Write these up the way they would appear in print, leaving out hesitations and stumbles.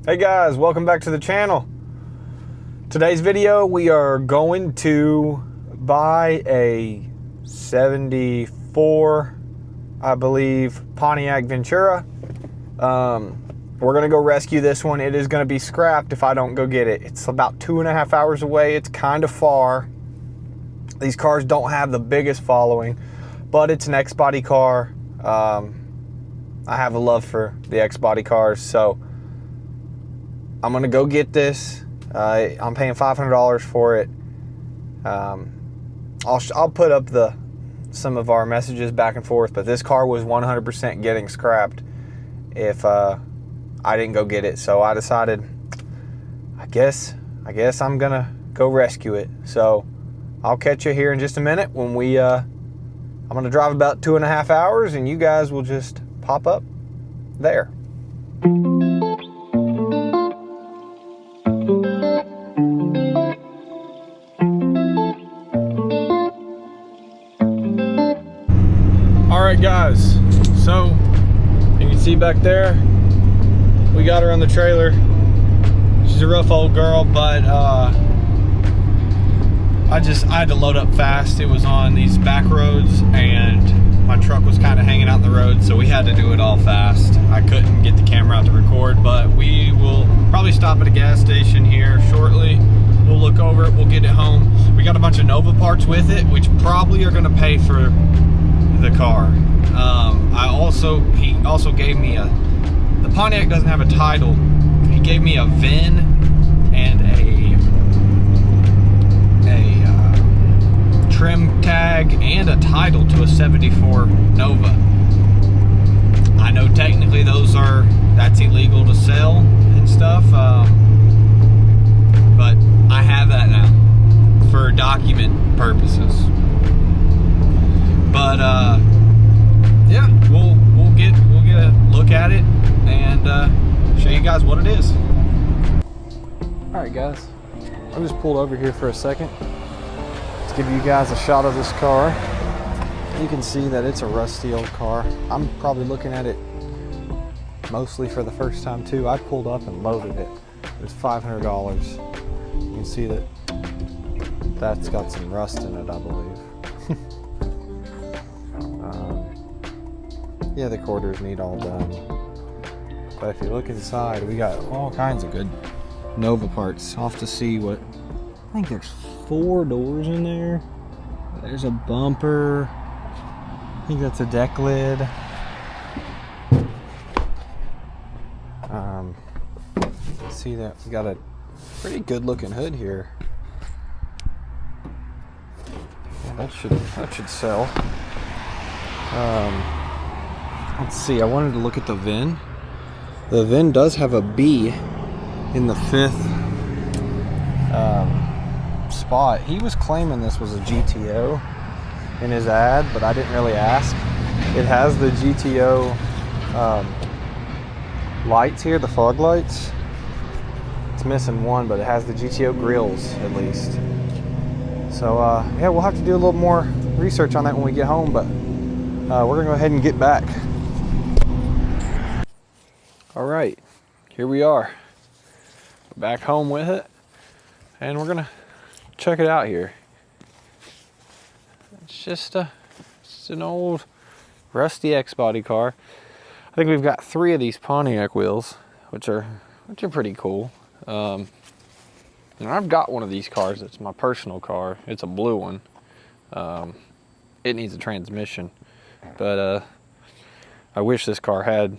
Hey guys, welcome back to the channel. Today's video, we are going to buy a 74, I believe, Pontiac Ventura. We're gonna go rescue this one. It is gonna be scrapped if I don't go get it. It's about 2.5 hours away. It's kind of far. These cars don't have the biggest following, but it's an X-body car. I have a love for the X-body cars, so I'm gonna go get this. I'm paying $500 for it. I'll put up some of our messages back and forth, but this car was 100% getting scrapped if I didn't go get it. So I decided, I guess I'm gonna go rescue it. So I'll catch you here in just a minute when I'm gonna drive about 2.5 hours, and you guys will just pop up there. Alright guys, so you can see back there, we got her on the trailer. She's a rough old girl, but I had to load up fast. It was on these back roads and my truck was kind of hanging out in the road, so we had to do it all fast. I couldn't get the camera out to record, but we will probably stop at a gas station here shortly. We'll look over it, we'll get it home. We got a bunch of Nova parts with it, which probably are gonna pay for the car. He also gave me the Pontiac doesn't have a title. He gave me a VIN and a trim tag and a title to a 74 Nova. I know technically that's illegal to sell and stuff, but I have that now for document purposes. But yeah, we'll get a look at it and show you guys what it is. All right, guys, I just pulled over here for a second. Let's give you guys a shot of this car. You can see that it's a rusty old car. I'm probably looking at it mostly for the first time too. I pulled up and loaded it. It was $500. You can see that that's got some rust in it, I believe. Yeah, the quarters need all done. But if you look inside, we got all kinds of good Nova parts. I'll have to see what, I think there's 4 doors in there. There's a bumper. I think that's a deck lid. See that we got a pretty good looking hood here. Yeah, that should sell. Let's see, I wanted to look at the VIN. The VIN does have a B in the 5th spot. He was claiming this was a GTO in his ad, but I didn't really ask. It has the GTO lights here, the fog lights. It's missing one, but it has the GTO grills at least. So yeah, we'll have to do a little more research on that when we get home, but we're gonna go ahead and get back. All right, here we are. We're back home with it, and we're gonna check it out here. It's just an old rusty X-body car. I think we've got 3 of these Pontiac wheels, which are pretty cool. And I've got one of these cars. It's my personal car. It's a blue one. It needs a transmission, but I wish this car had.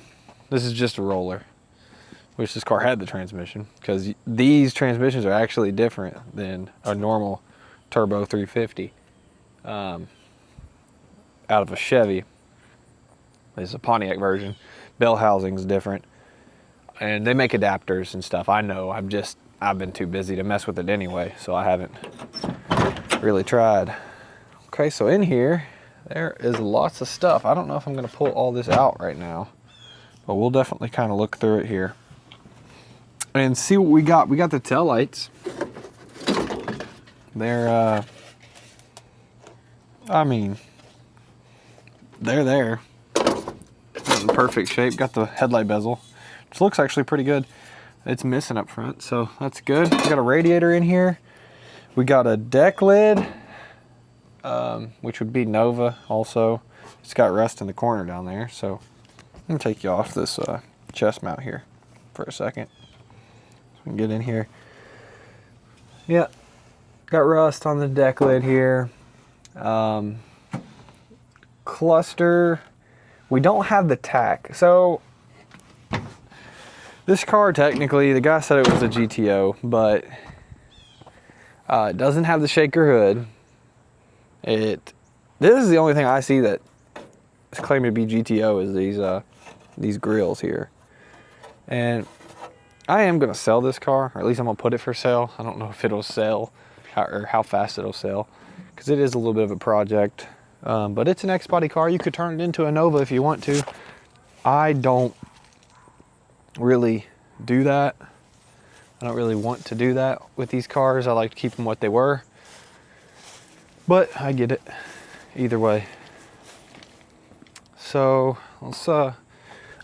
This is just a roller. Wish this car had the transmission, because these transmissions are actually different than a normal turbo 350 out of a Chevy. It's a Pontiac version. Bell housing's different, and they make adapters and stuff. I know. I've been too busy to mess with it anyway, so I haven't really tried. Okay, so in here there is lots of stuff. I don't know if I'm going to pull all this out right now, but we'll definitely kind of look through it here and see what we got. We got the tail lights. They're I mean, they're in perfect shape. Got the headlight bezel, which looks actually pretty good. it's missing up front, so that's good. We got a radiator in here. We got a deck lid, which would be Nova also. It's got rust in the corner down there, so I'm gonna take you off this chest mount here for a second. So we can get in here. Yeah, got rust on the deck lid here. Cluster, we don't have the tack. So this car, technically, the guy said it was a GTO, but it doesn't have the shaker hood. This is the only thing I see that is claiming to be GTO is these grills here. And I am gonna sell this car, or at least I'm gonna put it for sale. I don't know if it'll sell or how fast it'll sell, because it is a little bit of a project. But it's an X-body car. You could turn it into a Nova if you want to. I don't really do that. I don't really want to do that with these cars. I like to keep them what they were. But I get it either way. So let's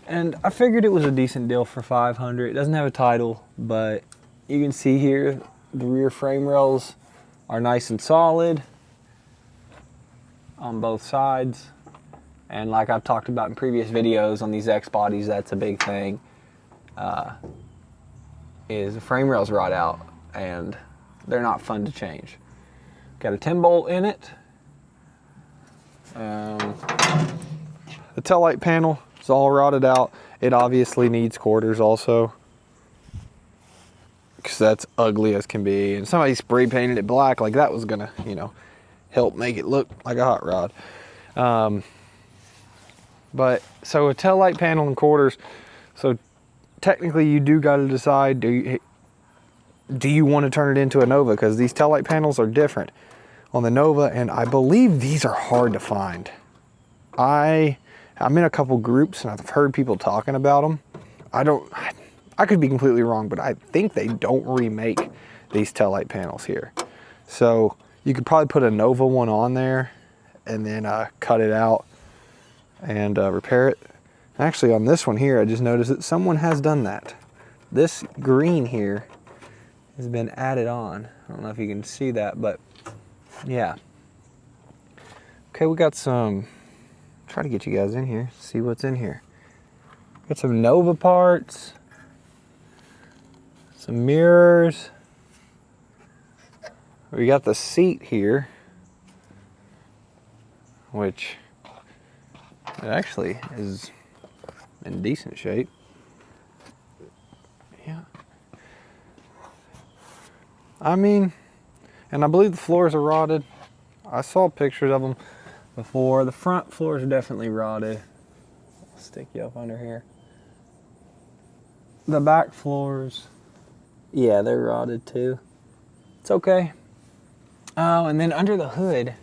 and I figured it was a decent deal for $500. It doesn't have a title, but you can see here the rear frame rails are nice and solid on both sides. And like I've talked about in previous videos on these X bodies, that's a big thing. Is the frame rails rot out and they're not fun to change. Got a 10 bolt in it. The tail light panel is all rotted out. It obviously needs quarters also, because that's ugly as can be. And somebody spray painted it black, like that was gonna, you know, help make it look like a hot rod. But so a tail light panel and quarters. So technically you do got to decide, do you want to turn it into a Nova? Because these tail light panels are different on the Nova, and I believe these are hard to find. I'm in a couple groups and I've heard people talking about them. I could be completely wrong, but I think they don't remake these tail light panels here. So you could probably put a Nova one on there and then cut it out and repair it. Actually, on this one here, I just noticed that someone has done that. This green here has been added on. I don't know if you can see that, but yeah. Okay, we got some, try to get you guys in here, see what's in here. Got some Nova parts, some mirrors. We got the seat here, which it actually is in decent shape. Yeah. I mean, and I believe the floors are rotted. I saw pictures of them before. The front floors are definitely rotted. I'll stick you up under here. The back floors, yeah, they're rotted too. It's okay. Oh, and then under the hood,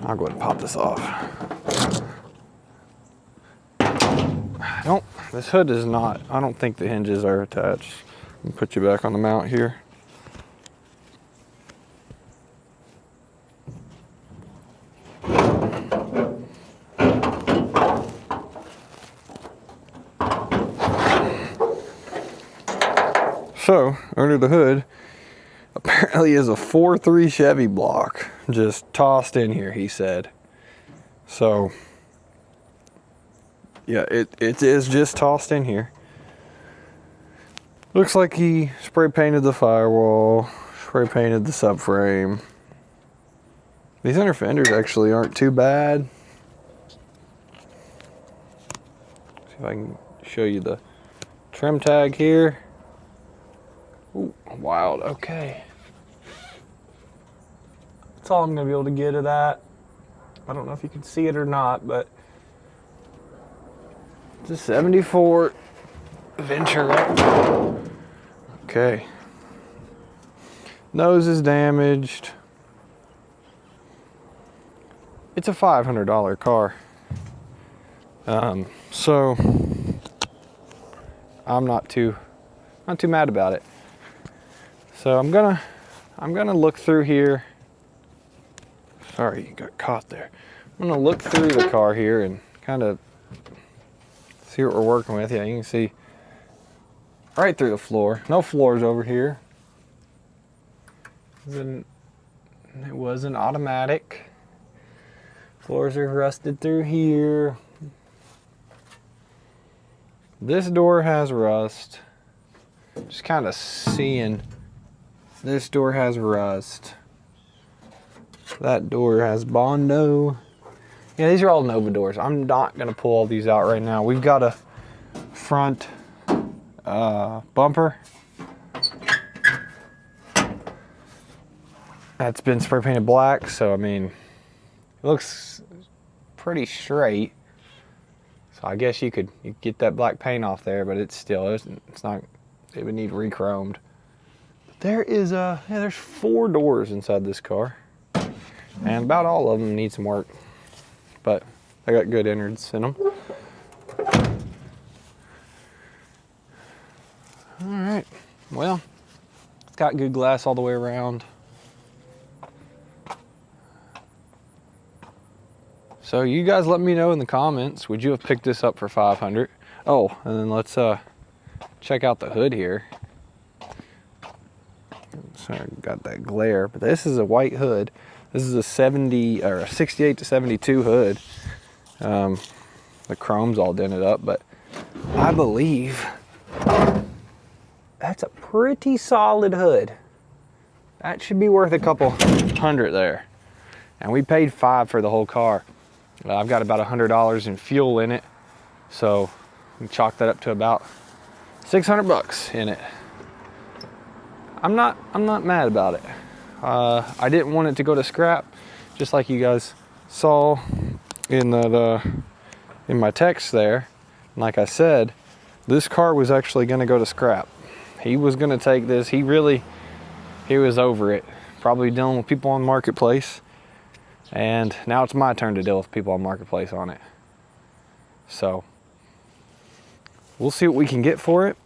I'll go ahead and pop this off. This hood is not, I don't think the hinges are attached. Let me put you back on the mount here. So, under the hood, apparently is a 4.3 Chevy block, just tossed in here, he said. So, yeah, it is just tossed in here. Looks like he spray painted the firewall, spray painted the subframe. These inner fenders actually aren't too bad. See if I can show you the trim tag here. Ooh, wild, okay. That's all I'm gonna be able to get of that. I don't know if you can see it or not, but it's a 74 Ventura. Okay. Nose is damaged. It's a $500 car. So I'm not too mad about it. So I'm gonna look through here. Sorry, you got caught there. I'm gonna look through the car here and kind of see what we're working with. Yeah, you can see right through the floor. No floors over here. It was an automatic. Floors are rusted through here. This door has rust. Just kind of seeing. This door has rust. That door has Bondo. Yeah, these are all Nova doors. I'm not gonna pull all these out right now. We've got a front bumper that's been spray painted black, so I mean, it looks pretty straight. So I guess you could get that black paint off there, but it's not. It would need re-chromed. There is there's 4 doors inside this car, and about all of them need some work, but they got good innards in them. All right, well, it's got good glass all the way around. So you guys let me know in the comments, would you have picked this up for $500? Oh, and then let's check out the hood here. Sorry, got that glare, but this is a white hood. This is a 68 to 72 hood. The chrome's all dented up, but I believe that's a pretty solid hood. That should be worth a couple hundred there. And we paid $5 for the whole car. I've got about $100 in fuel in it, so we chalk that up to about 600 bucks in it. I'm not mad about it. I didn't want it to go to scrap, just like you guys saw in that in my text there. And like I said, this car was actually going to go to scrap. He was going to take this. He was over it. Probably dealing with people on Marketplace. And now it's my turn to deal with people on Marketplace on it. So we'll see what we can get for it.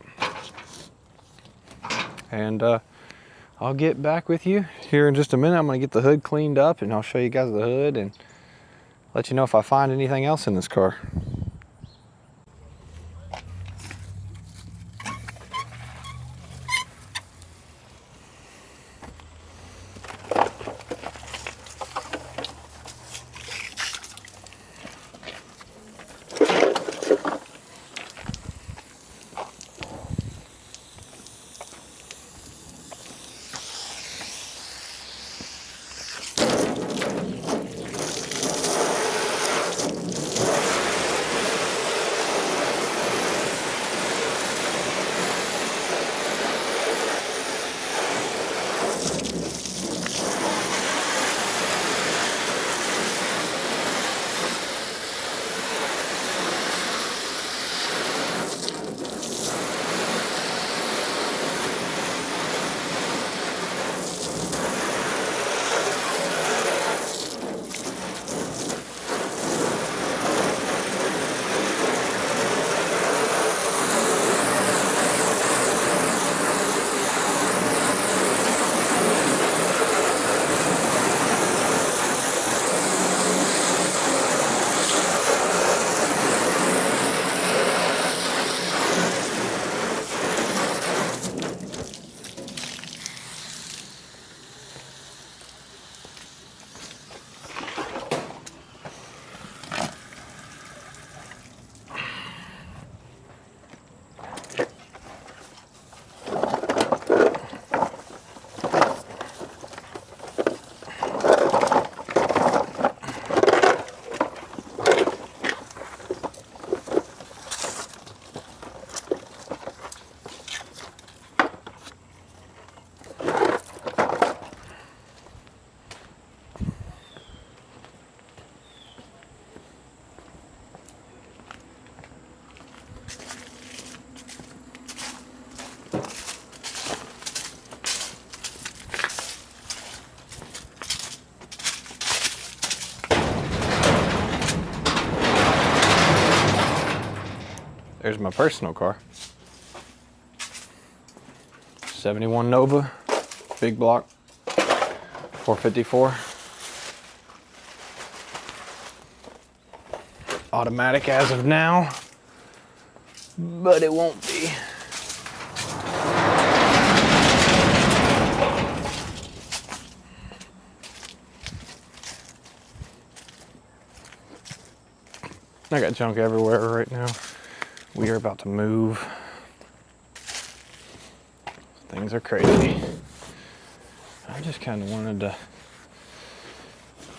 And I'll get back with you here in just a minute. I'm gonna get the hood cleaned up and I'll show you guys the hood and let you know if I find anything else in this car. There's my personal car. 71 Nova, big block, 454. Automatic as of now, but it won't be I got junk everywhere right now. We are about to move. Things are crazy. I just kind of wanted to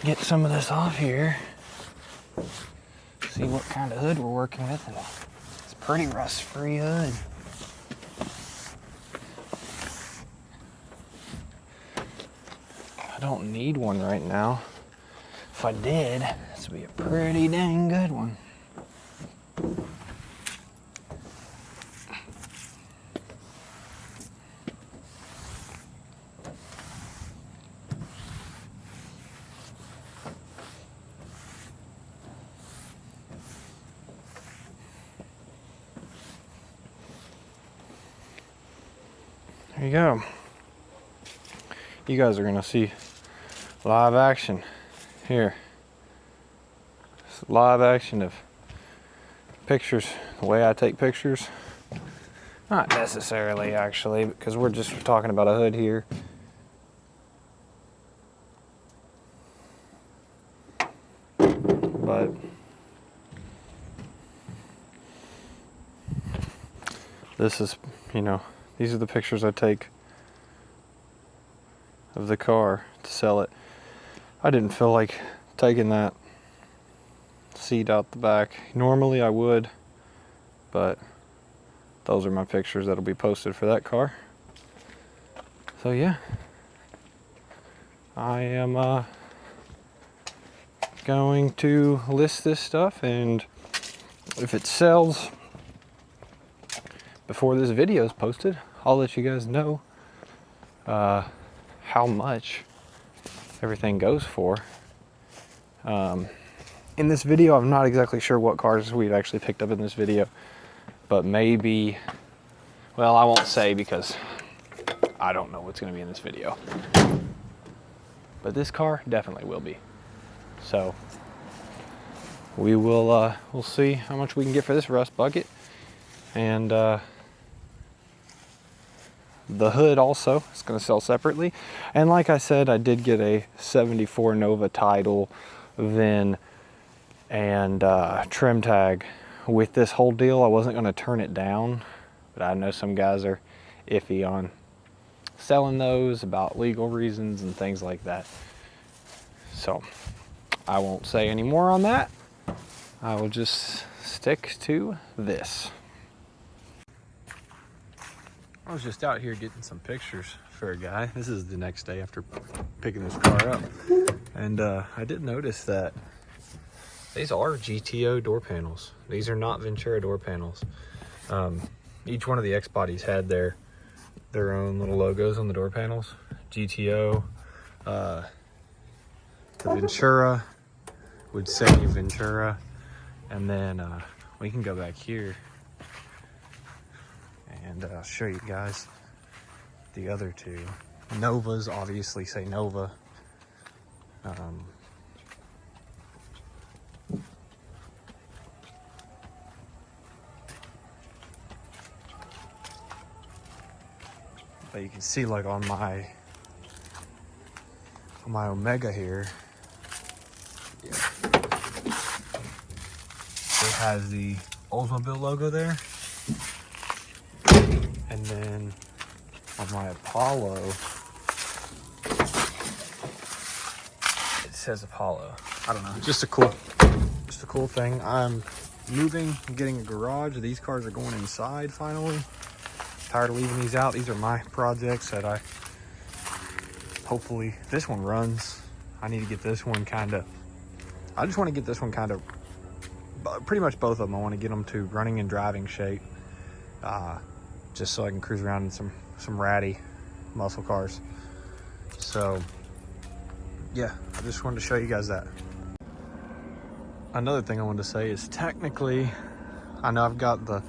get some of this off here. See what kind of hood we're working with. And it's a pretty rust-free hood. I don't need one right now. If I did, this would be a pretty dang good one. There you go. You guys are gonna see live action here. It's live action of pictures, the way I take pictures. Not necessarily, actually, because we're just talking about a hood here. But this is, you know, these are the pictures I take of the car to sell it. I didn't feel like taking that seat out the back. Normally I would, but those are my pictures that'll be posted for that car. So yeah, I am going to list this stuff, and if it sells before this video is posted, I'll let you guys know how much everything goes for. In this video, I'm not exactly sure what cars we've actually picked up in this video, but maybe, well, I won't say because I don't know what's going to be in this video. But this car definitely will be. So we will we'll see how much we can get for this rust bucket. And the hood also is going to sell separately. And like I said, I did get a 74 Nova title, VIN, and trim tag with this whole deal. I wasn't going to turn it down, but I know some guys are iffy on selling those about legal reasons and things like that. So I won't say any more on that. I will just stick to this. I was just out here getting some pictures for a guy. This is the next day after picking this car up. And I did notice that these are GTO door panels. These are not Ventura door panels. Each one of the X bodies had their own little logos on the door panels. GTO, the Ventura would say Ventura. And then we can go back here and I'll show you guys the other two. Novas obviously say Nova. But you can see, like on my Omega here, yeah, it has the Oldsmobile logo there. And then on my Apollo, it says Apollo. I don't know, just a cool thing. I'm moving, getting a garage. These cars are going inside finally. Tired of leaving these out. These are my projects that hopefully this one runs. I need to get this one I just want to get this one pretty much both of them. I want to get them to running and driving shape. Just so I can cruise around in some ratty muscle cars. So yeah, I just wanted to show you guys that. Another thing I wanted to say is, technically, I know I've got a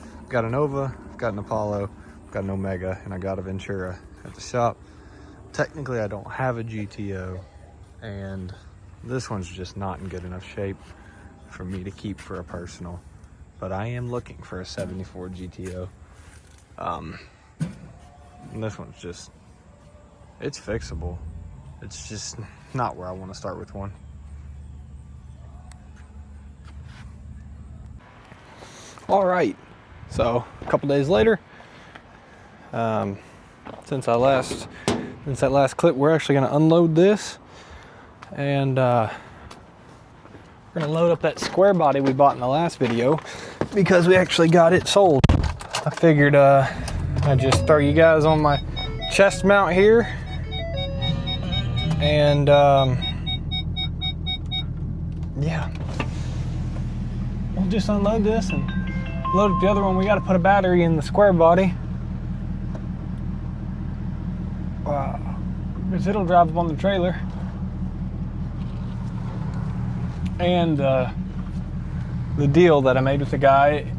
Nova, I've got an Apollo, I've got an Omega, and I got a Ventura at the shop. Technically, I don't have a GTO, and this one's just not in good enough shape for me to keep for a personal. But I am looking for a 74 GTO. And this one's just, it's fixable. It's just not where I want to start with one. All right, so a couple days later, since that last clip, we're actually going to unload this, and we're going to load up that square body we bought in the last video because we actually got it sold. I figured I'd just throw you guys on my chest mount here, and yeah, we'll just unload this and load up the other one. We got to put a battery in the square body. Because it'll drive up on the trailer. And the deal that I made with the guy,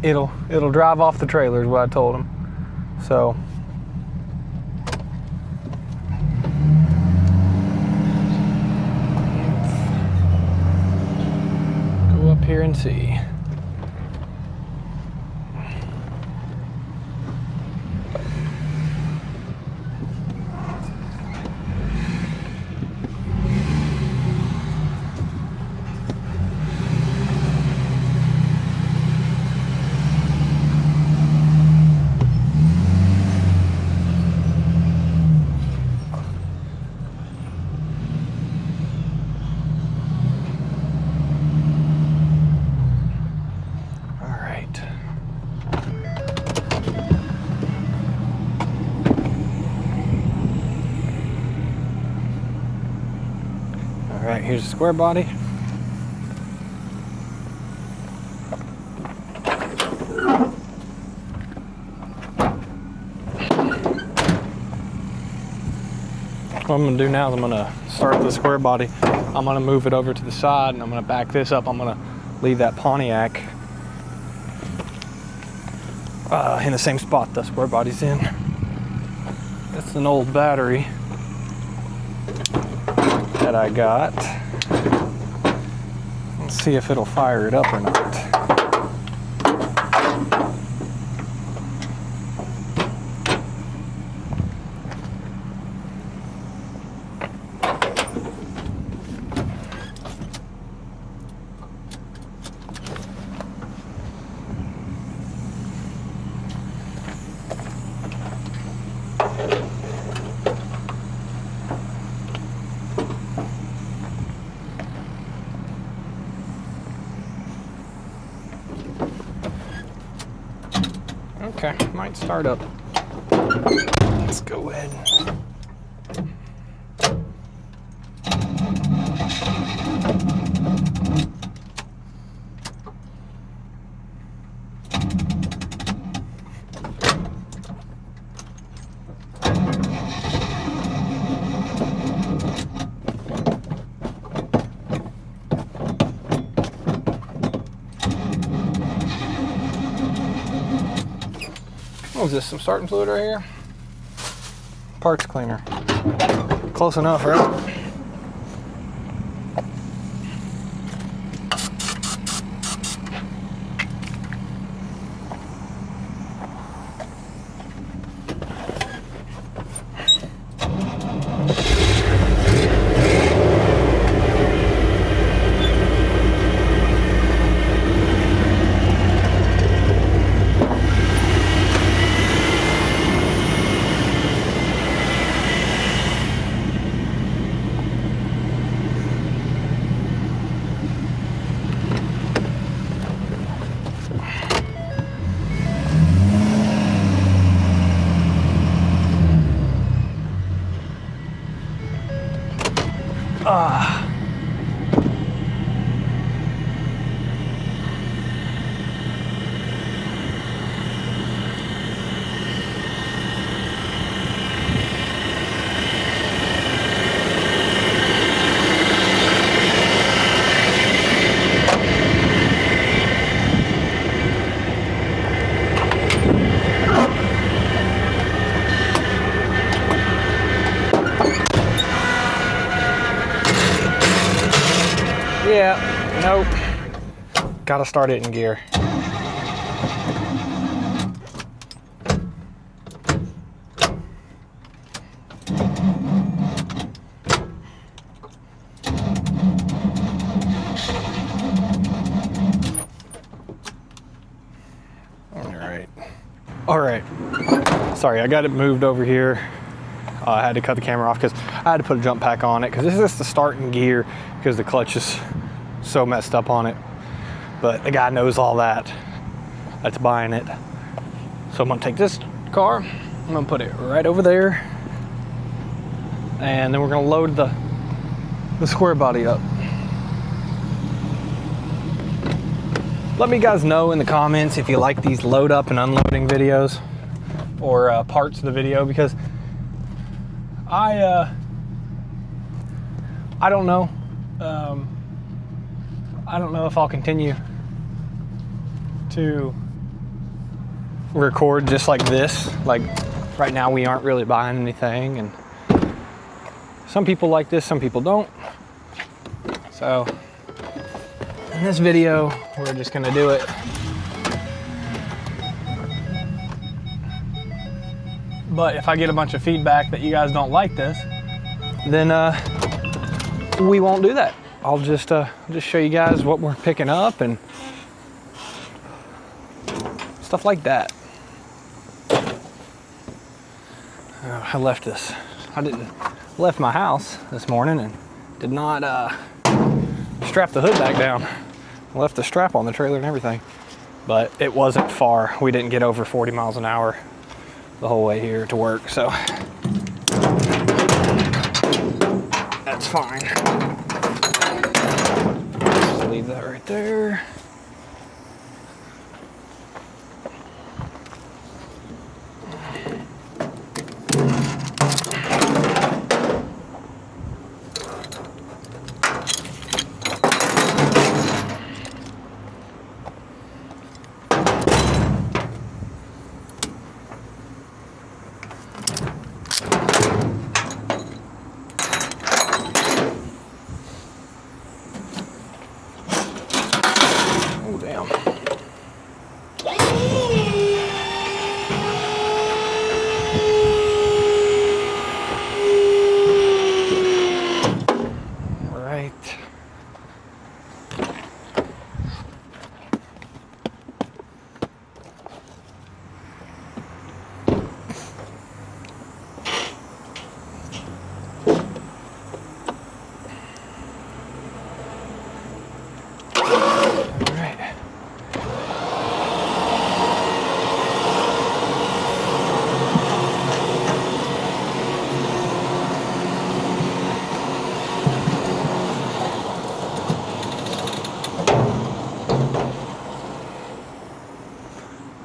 it'll drive off the trailer is what I told him. So let's go up here and see. Alright, here's the square body. What I'm going to do now is I'm going to start the square body. I'm going to move it over to the side and I'm going to back this up. I'm going to leave that Pontiac in the same spot the square body's in. That's an old battery that I got. Let's see if it'll fire it up or not. Okay, might start up. Let's go ahead. What is this, some starting fluid right here? Parts cleaner. Close enough, right? Yeah, nope. Gotta start it in gear. All right, sorry, I got it moved over here. I had to cut the camera off because I had to put a jump pack on it because this is the starting gear because the clutch is so messed up on it. But the guy knows all that. That's buying it. So I'm gonna take this car, I'm gonna put it right over there, and then we're gonna load the square body up. Let me guys know in the comments if you like these load up and unloading videos or parts of the video, because I don't know. I don't know if I'll continue to record just like this. Like right now we aren't really buying anything, and some people like this, some people don't. So in this video, we're just gonna do it. But if I get a bunch of feedback that you guys don't like this, then we won't do that. I'll just show you guys what we're picking up and stuff like that. I left my house this morning and did not strap the hood back down. I left the strap on the trailer and everything, but it wasn't far. We didn't get over 40 miles an hour the whole way here to work, so that's fine. Just leave that right there.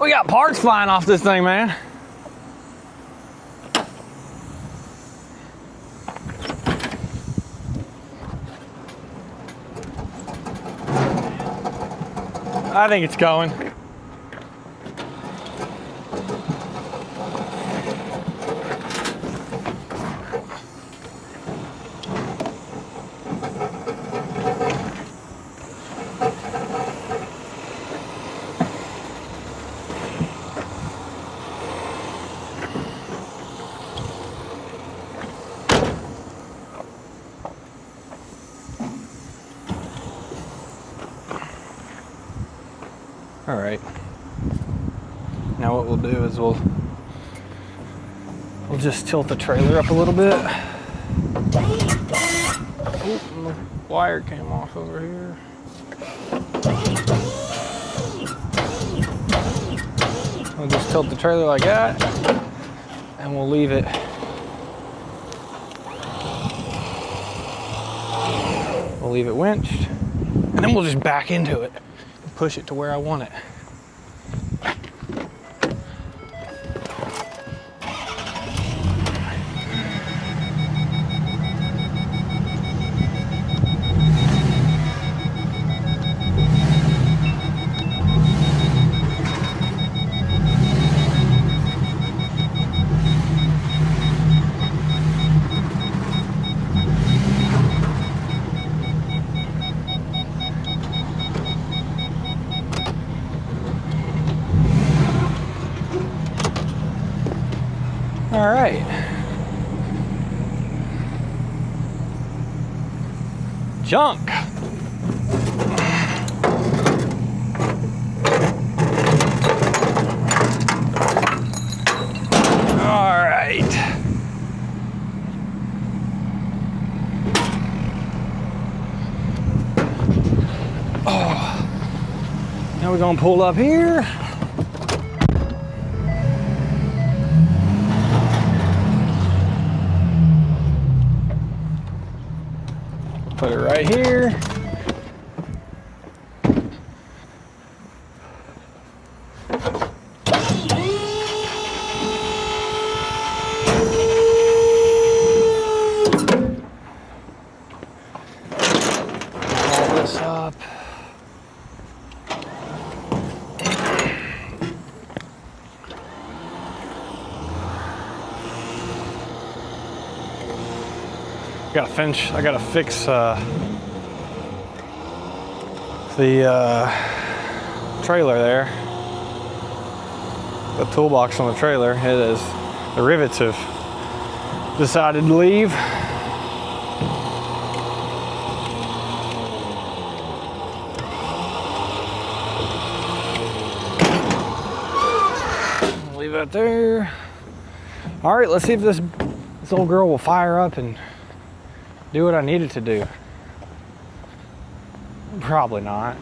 We got parts flying off this thing, man. I think it's going. All right. Now what we'll do is we'll just tilt the trailer up a little bit. Oop, the wire came off over here. We'll just tilt the trailer like that, and we'll leave it. We'll leave it winched, and then we'll just back into it. Push it to where I want it. All right. Junk. we're gonna pull up here. Put it right here. All this up. I gotta fix the trailer there. The toolbox on the trailer. The rivets have decided to leave. Leave that there. All right, let's see if this old girl will fire up and do what I need it to do. Probably not.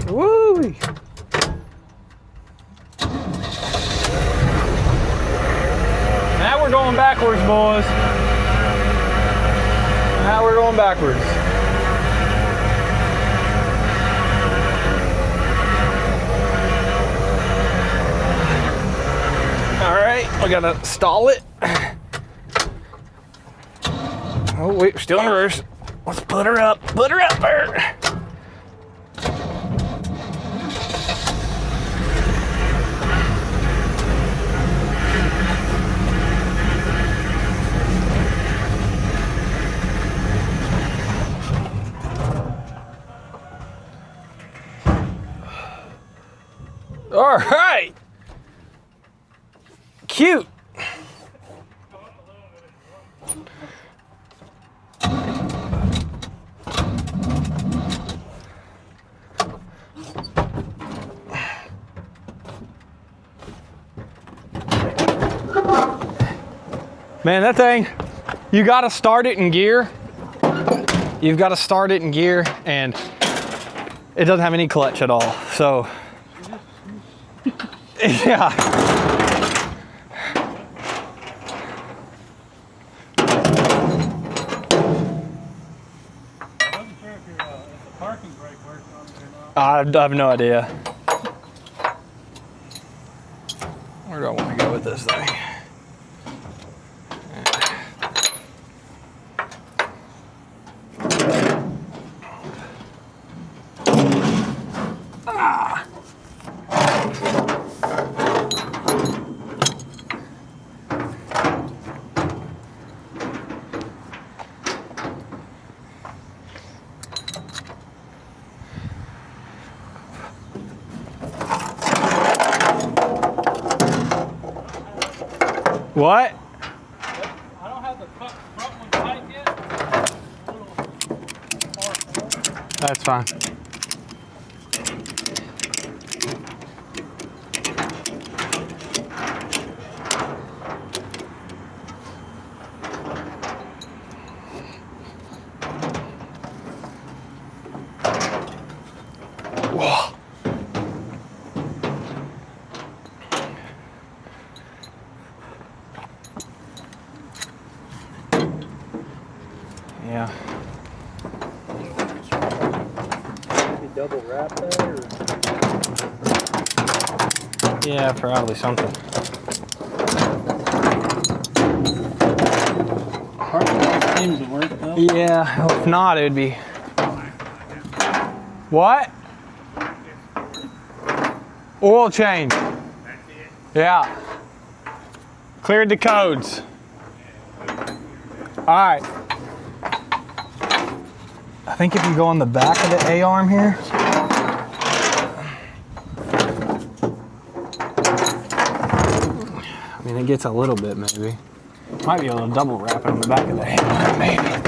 Woo! Now we're going backwards, boys. Now we're going backwards. All right, we gotta stall it. Oh wait, we're still in reverse. Let's put her up there. All right. Cute. Man, that thing, you got to start it in gear. You've got to start it in gear, and it doesn't have any clutch at all. So, yeah. I have no idea. Where do I want to go with this thing? What? I don't have the front one tight yet. That's fine. Whoa. Yeah. You double wrap that, or? Yeah, probably something. Parking seems to work though. Yeah, if not, it would be. What? Oil change. Yeah. Cleared the codes. right. I think if you go on the back of the A-arm here, I mean, it gets a little bit maybe. Might be able to double wrap it on the back of the A-arm, maybe.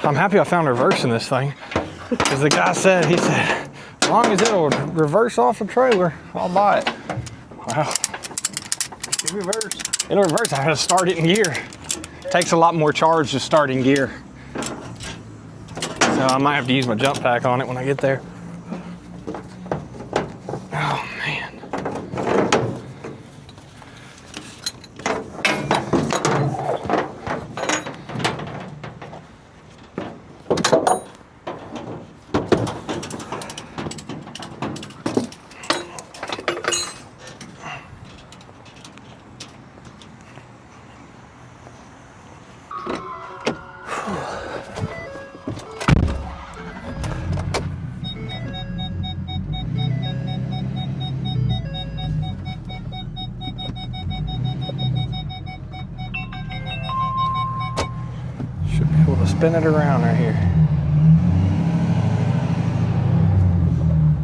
I'm happy I found reverse in this thing, because the guy said, he said, as long as it'll reverse off the trailer, I'll buy it. Wow. It reversed. It'll reverse. I had to start it in gear. Takes a lot more charge to start in gear. So I might have to use my jump pack on it when I get there. Oh man. Should be able to spin it around right here.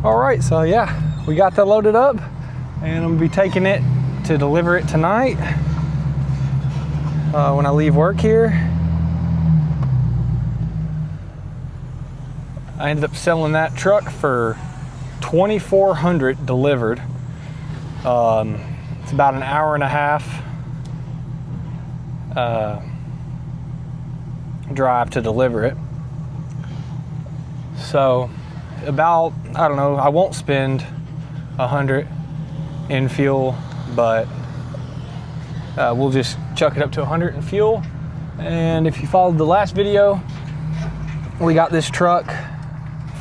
All right, so yeah, we got that loaded up, and I'm gonna be taking it to deliver it tonight when I leave work here. I ended up selling that truck for $2,400 delivered. It's about an hour and a half drive to deliver it. So about, I don't know, I won't spend $100 in fuel, but we'll just chuck it up to $100 in fuel. And if you followed the last video, we got this truck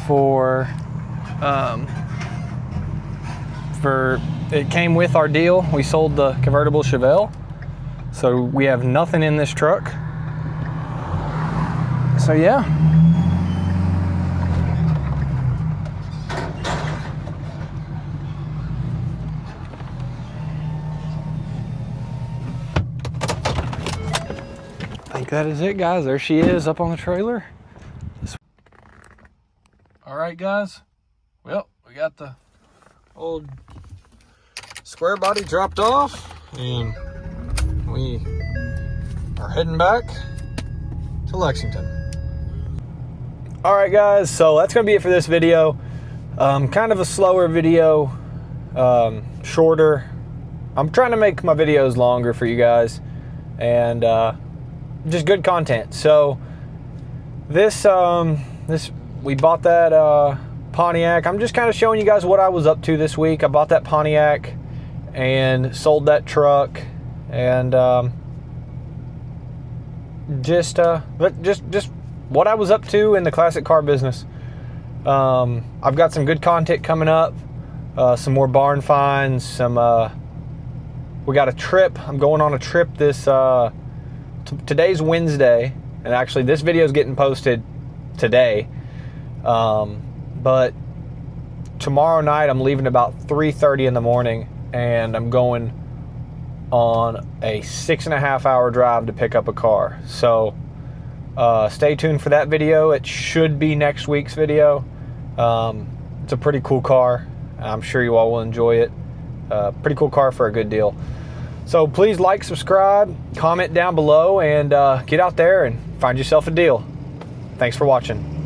for it came with our deal. We sold the convertible Chevelle, so we have nothing in this truck. So yeah. I think that is it, guys. There she is up on the trailer. All right, guys. Well, we got the old square body dropped off, and we are heading back to Lexington. All right, guys, so that's gonna be it for this video. Kind of a slower video, shorter. I'm trying to make my videos longer for you guys, and just good content. So this we bought that Pontiac. I'm just kind of showing you guys what I was up to this week. I bought that Pontiac and sold that truck, and just what I was up to in the classic car business. I've got some good content coming up, some more barn finds, we got a trip. I'm going on a trip this today's Wednesday, and actually this video is getting posted today, but tomorrow night I'm leaving about 3:30 in the morning, and I'm going on a 6.5 hour drive to pick up a car. So stay tuned for that video. It should be next week's video. It's a pretty cool car. I'm sure you all will enjoy it. Pretty cool car for a good deal. So please like, subscribe, comment down below, and get out there and find yourself a deal. Thanks for watching.